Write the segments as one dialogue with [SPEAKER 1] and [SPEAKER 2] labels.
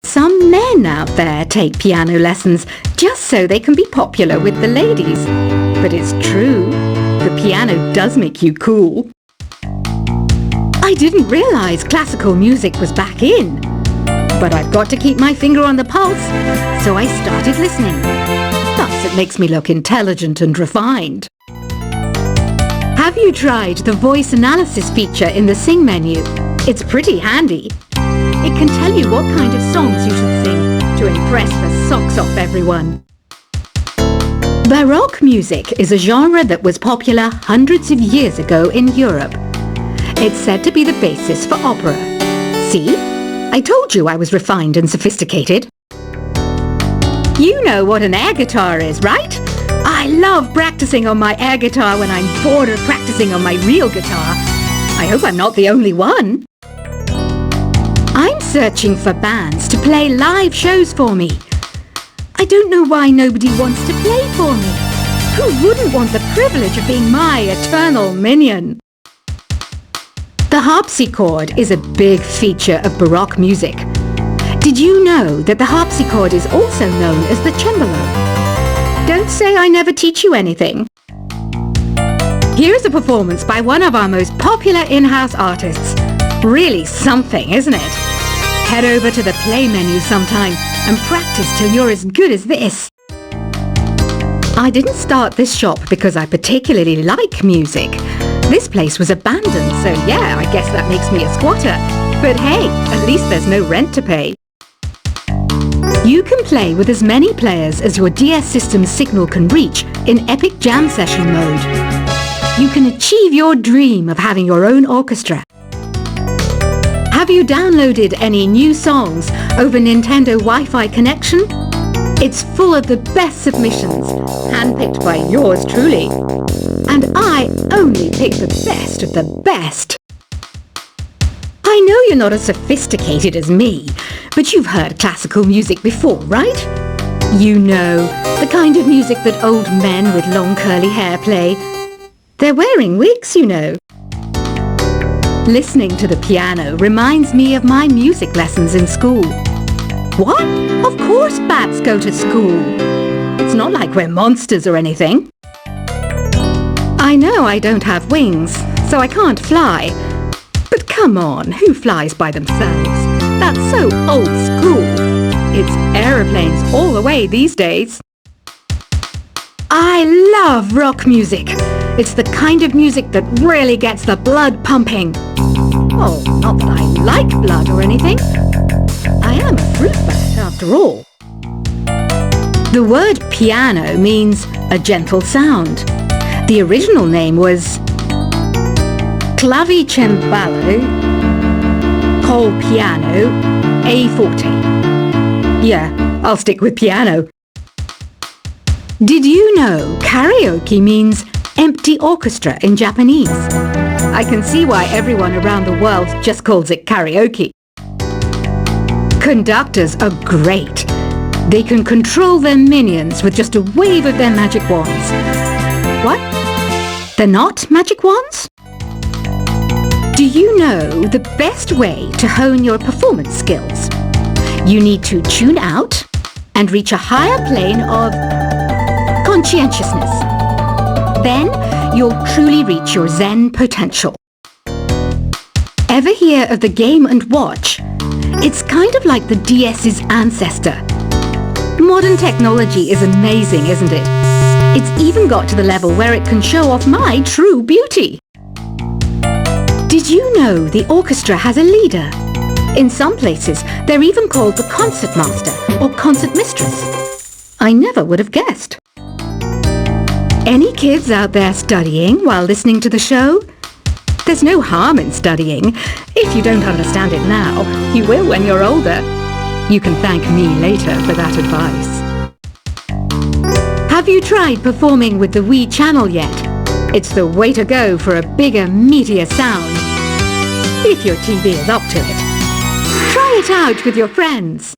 [SPEAKER 1] Some men out there take piano lessons just so they can be popular with the ladies. But it's true, the piano does make you cool. I didn't realize classical music was back in. But I've got to keep my finger on the pulse, so I started listening. Thus, it makes me look intelligent and refined. Have you tried the voice analysis feature in the Sing menu? It's pretty handy. It can tell you what kind of songs you should sing to impress the socks off everyone. Baroque music is a genre that was popular hundreds of years ago in Europe. It's said to be the basis for opera. See? I told you I was refined and sophisticated. You know what an air guitar is, right? I love practicing on my air guitar when I'm bored of practicing on my real guitar. I hope I'm not the only one. I'm searching for bands to play live shows for me. I don't know why nobody wants to play for me. Who wouldn't want the privilege of being my eternal minion? The harpsichord is a big feature of Baroque music. Did you know that the harpsichord is also known as the cembalo? Don't say I never teach you anything. Here's a performance by one of our most popular in-house artists. Really something, isn't it? Head over to the play menu sometime and practice till you're as good as this. I didn't start this shop because I particularly like music. This place was abandoned, so yeah, I guess that makes me a squatter. But hey, at least there's no rent to pay. You can play with as many players as your DS system's signal can reach in epic jam session mode. You can achieve your dream of having your own orchestra. Have you downloaded any new songs over Nintendo Wi-Fi connection? It's full of the best submissions, handpicked by yours truly. And I only pick the best of the best. I know you're not as sophisticated as me, but you've heard classical music before, right? You know, the kind of music that old men with long curly hair play. They're wearing wigs, you know. Listening to the piano reminds me of my music lessons in school. What? Of course bats go to school. It's not like we're monsters or anything. I know I don't have wings, so I can't fly. But come on, who flies by themselves? That's so old school. It's aeroplanes all the way these days. I love rock music. It's the kind of music that really gets the blood pumping. Oh, not that I like blood or anything. I am a fruit bat after all. The word piano means a gentle sound. The original name was clavicembalo col piano a forte. Yeah, I'll stick with piano. Did you know karaoke means empty orchestra in Japanese? I can see why everyone around the world just calls it karaoke. Conductors are great. They can control their minions with just a wave of their magic wands. What? They're not magic wands? Do you know the best way to hone your performance skills? You need to tune out and reach a higher plane of conscientiousness. Then you'll truly reach your Zen potential. Ever hear of the Game & Watch? It's kind of like the DS's ancestor. Modern technology is amazing, isn't it? It's even got to the level where it can show off my true beauty. Did you know the orchestra has a leader? In some places, they're even called the concert master or concert mistress. I never would have guessed. Any kids out there studying while listening to the show? There's no harm in studying. If you don't understand it now, you will when you're older. You can thank me later for that advice. Have you tried performing with the Wii channel yet? It's the way to go for a bigger, meatier sound. If your TV is up to it. Try it out with your friends.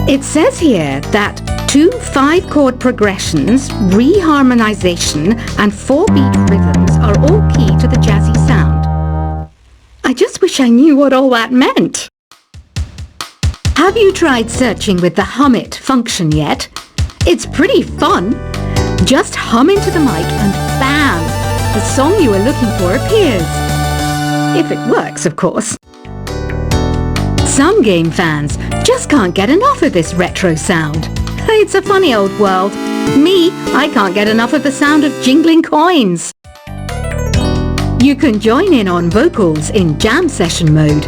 [SPEAKER 1] It says here that 2 5-chord progressions, reharmonization, and 4-beat rhythms are all key to the jazzy sound. I just wish I knew what all that meant. Have you tried searching with the Hum It function yet? It's pretty fun. Just hum into the mic and bam! The song you are looking for appears. If it works, of course. Some game fans just can't get enough of this retro sound. It's a funny old world. Me, I can't get enough of the sound of jingling coins. You can join in on vocals in jam session mode.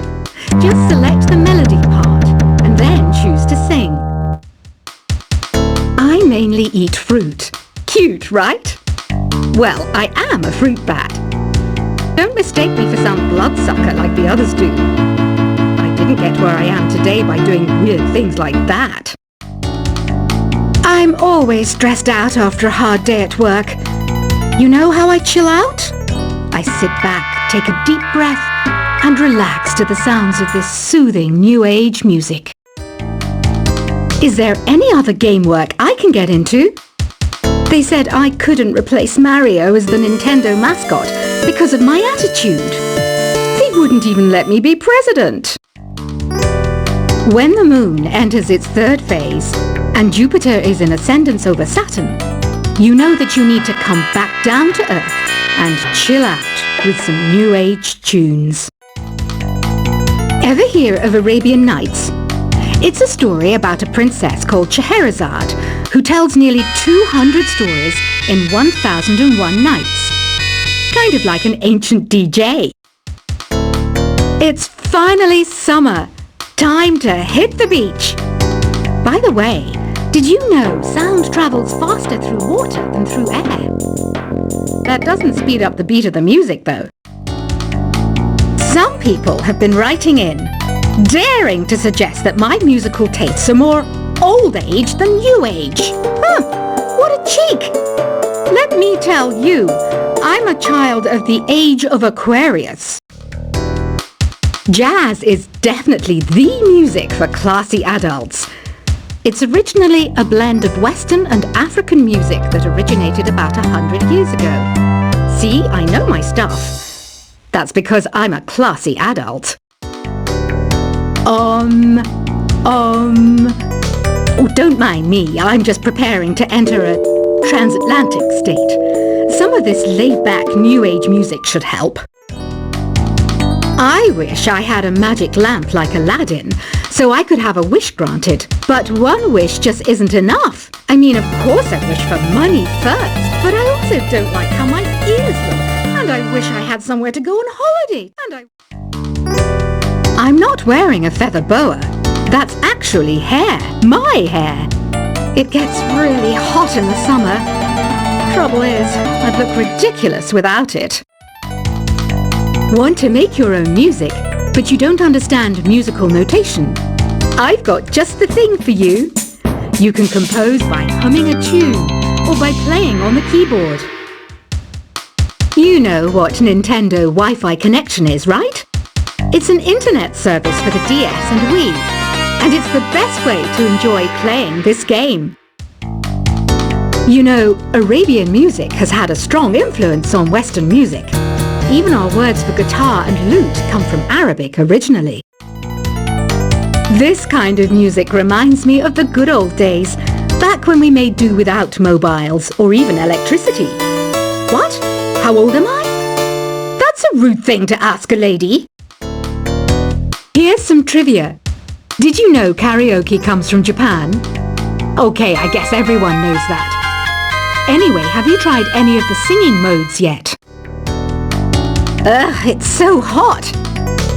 [SPEAKER 1] Just select the melody part and then choose to sing. I mainly eat fruit. Cute, right? Well, I am a fruit bat. Don't mistake me for some bloodsucker like the others do. I didn't get where I am today by doing weird things like that. I'm always stressed out after a hard day at work. You know how I chill out? I sit back, take a deep breath, and relax to the sounds of this soothing new age music. Is there any other game work I can get into? They said I couldn't replace Mario as the Nintendo mascot because of my attitude. They wouldn't even let me be president. When the moon enters its third phase and Jupiter is in ascendance over Saturn, you know that you need to come back down to Earth and chill out with some new age tunes. Ever hear of Arabian Nights? It's a story about a princess called Scheherazade who tells nearly 200 stories in 1001 nights. Kind of like an ancient DJ. It's finally summer. Time to hit the beach. By the way, did you know sound travels faster through water than through air? That doesn't speed up the beat of the music, though. Some people have been writing in, daring to suggest that my musical tastes are more old age than new age. What a cheek! Let me tell you, I'm a child of the age of Aquarius. Jazz is definitely the music for classy adults. It's originally a blend of Western and African music that originated about 100 years ago. See, I know my stuff. That's because I'm a classy adult. Oh, don't mind me. I'm just preparing to enter a transatlantic state. Some of this laid-back new age music should help. I wish I had a magic lamp like Aladdin, so I could have a wish granted. But one wish just isn't enough. I mean, of course I wish for money first, but I also don't like how my ears look. And I wish I had somewhere to go on holiday. I'm not wearing a feather boa. That's actually hair. My hair. It gets really hot in the summer. Trouble is, I'd look ridiculous without it. Want to make your own music, but you don't understand musical notation? I've got just the thing for you. You can compose by humming a tune or by playing on the keyboard. You know what Nintendo Wi-Fi connection is, right? It's an internet service for the DS and Wii, and it's the best way to enjoy playing this game. You know, Arabian music has had a strong influence on Western music. Even our words for guitar and lute come from Arabic originally. This kind of music reminds me of the good old days, back when we made do without mobiles or even electricity. What? How old am I? That's a rude thing to ask a lady. Here's some trivia. Did you know karaoke comes from Japan? Okay, I guess everyone knows that. Anyway, have you tried any of the singing modes yet? Ugh, it's so hot.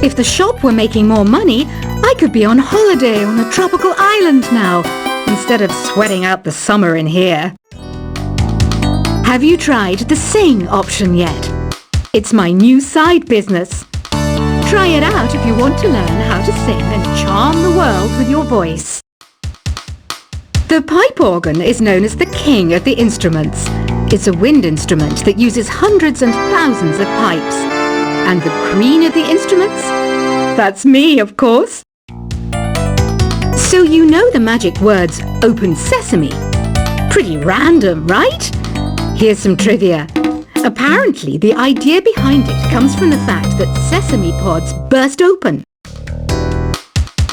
[SPEAKER 1] If the shop were making more money, I could be on holiday on a tropical island now, instead of sweating out the summer in here. Have you tried the sing option yet? It's my new side business. Try it out if you want to learn how to sing and charm the world with your voice. The pipe organ is known as the king of the instruments. It's a wind instrument that uses hundreds and thousands of pipes. And the queen of the instruments? That's me, of course. So you know the magic words "open sesame"? Pretty random, right? Here's some trivia. Apparently, the idea behind it comes from the fact that sesame pods burst open.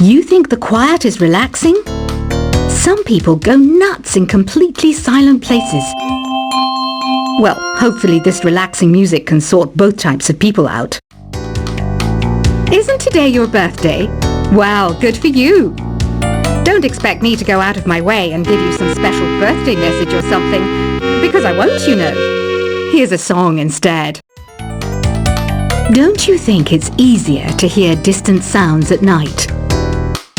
[SPEAKER 1] You think the quiet is relaxing? Some people go nuts in completely silent places. Well, hopefully this relaxing music can sort both types of people out. Isn't today your birthday? Wow, good for you! Don't expect me to go out of my way and give you some special birthday message or something, because I won't, you know. Here's a song instead. Don't you think it's easier to hear distant sounds at night?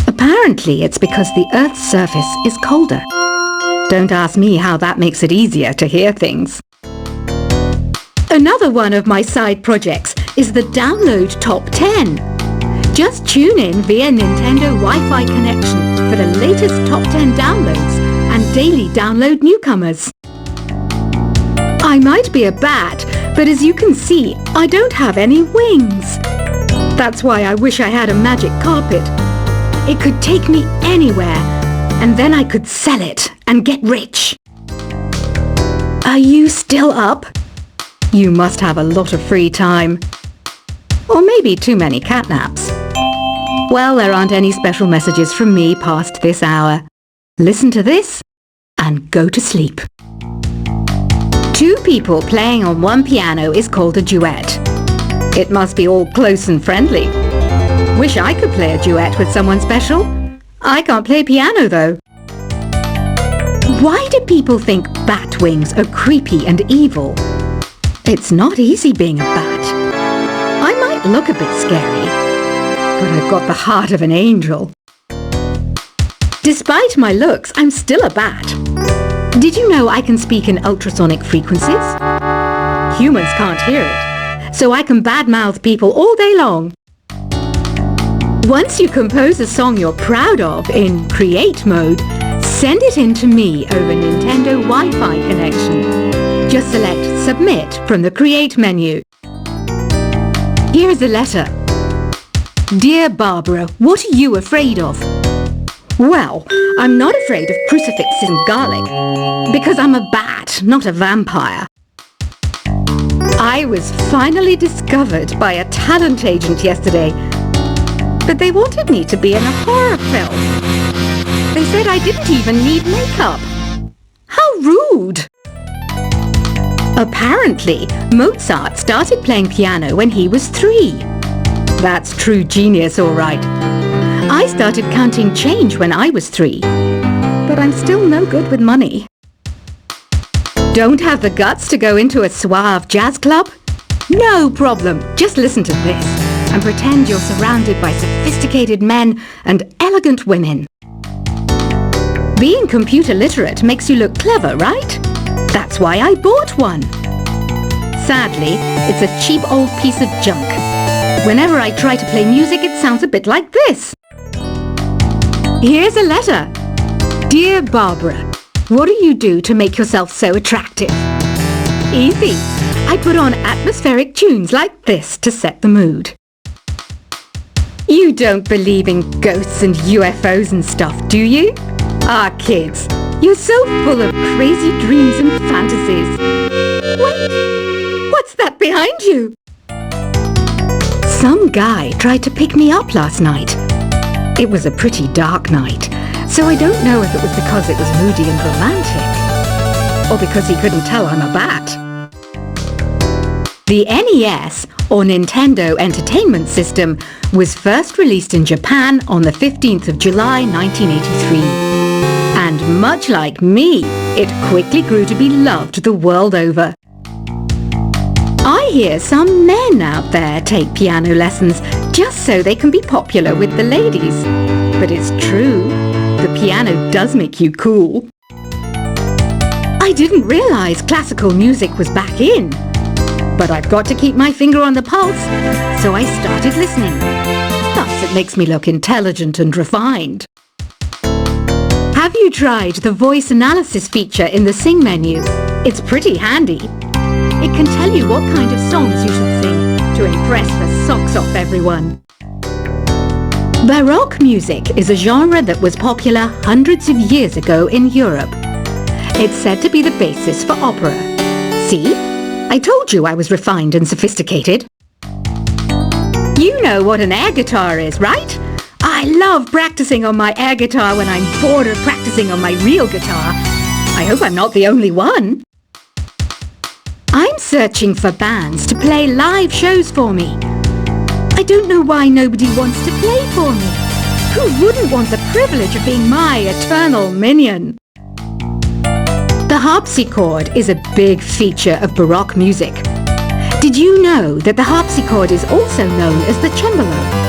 [SPEAKER 1] Apparently it's because the Earth's surface is colder. Don't ask me how that makes it easier to hear things. Another one of my side projects is the Download Top 10. Just tune in via Nintendo Wi-Fi connection for the latest Top 10 downloads and daily download newcomers. I might be a bat, but as you can see, I don't have any wings. That's why I wish I had a magic carpet. It could take me anywhere, and then I could sell it and get rich. Are you still up? You must have a lot of free time. Or maybe too many catnaps. Well, there aren't any special messages from me past this hour. Listen to this and go to sleep. Two people playing on one piano is called a duet. It must be all close and friendly. Wish I could play a duet with someone special. I can't play piano though. Why do people think bat wings are creepy and evil? It's not easy being a bat. I might look a bit scary, but I've got the heart of an angel. Despite my looks, I'm still a bat. Did you know I can speak in ultrasonic frequencies? Humans can't hear it, so I can badmouth people all day long. Once you compose a song you're proud of in Create mode, send it in to me over Nintendo Wi-Fi connection. Just select Submit from the Create menu. Here's a letter. Dear Barbara, what are you afraid of? Well, I'm not afraid of crucifixes and garlic, because I'm a bat, not a vampire. I was finally discovered by a talent agent yesterday, but they wanted me to be in a horror film. They said I didn't even need makeup. How rude! Apparently, Mozart started playing piano when he was 3. That's true genius, all right. I started counting change when I was 3, but I'm still no good with money. Don't have the guts to go into a suave jazz club? No problem, just listen to this and pretend you're surrounded by sophisticated men and elegant women. Being computer literate makes you look clever, right? That's why I bought one. Sadly, it's a cheap old piece of junk. Whenever I try to play music, it sounds a bit like this. Here's a letter. Dear Barbara, what do you do to make yourself so attractive? Easy. I put on atmospheric tunes like this to set the mood. You don't believe in ghosts and UFOs and stuff, do you? Ah, kids, you're so full of crazy dreams and fantasies. Wait, what's that behind you? Some guy tried to pick me up last night. It was a pretty dark night, so I don't know if it was because it was moody and romantic, or because he couldn't tell I'm a bat. The NES, or Nintendo Entertainment System, was first released in Japan on the 15th of July 1983. And much like me, it quickly grew to be loved the world over. I hear some men out there take piano lessons just so they can be popular with the ladies. But it's true, the piano does make you cool. I didn't realize classical music was back in. But I've got to keep my finger on the pulse, so I started listening. Thus, it makes me look intelligent and refined. Have you tried the voice analysis feature in the Sing menu? It's pretty handy. It can tell you what kind of songs you should sing to impress the socks off everyone. Baroque music is a genre that was popular hundreds of years ago in Europe. It's said to be the basis for opera. See? I told you I was refined and sophisticated. You know what an air guitar is, right? I love practicing on my air guitar when I'm bored of practicing on my real guitar. I hope I'm not the only one. I'm searching for bands to play live shows for me. I don't know why nobody wants to play for me. Who wouldn't want the privilege of being my eternal minion? The harpsichord is a big feature of Baroque music. Did you know that the harpsichord is also known as the cembalo?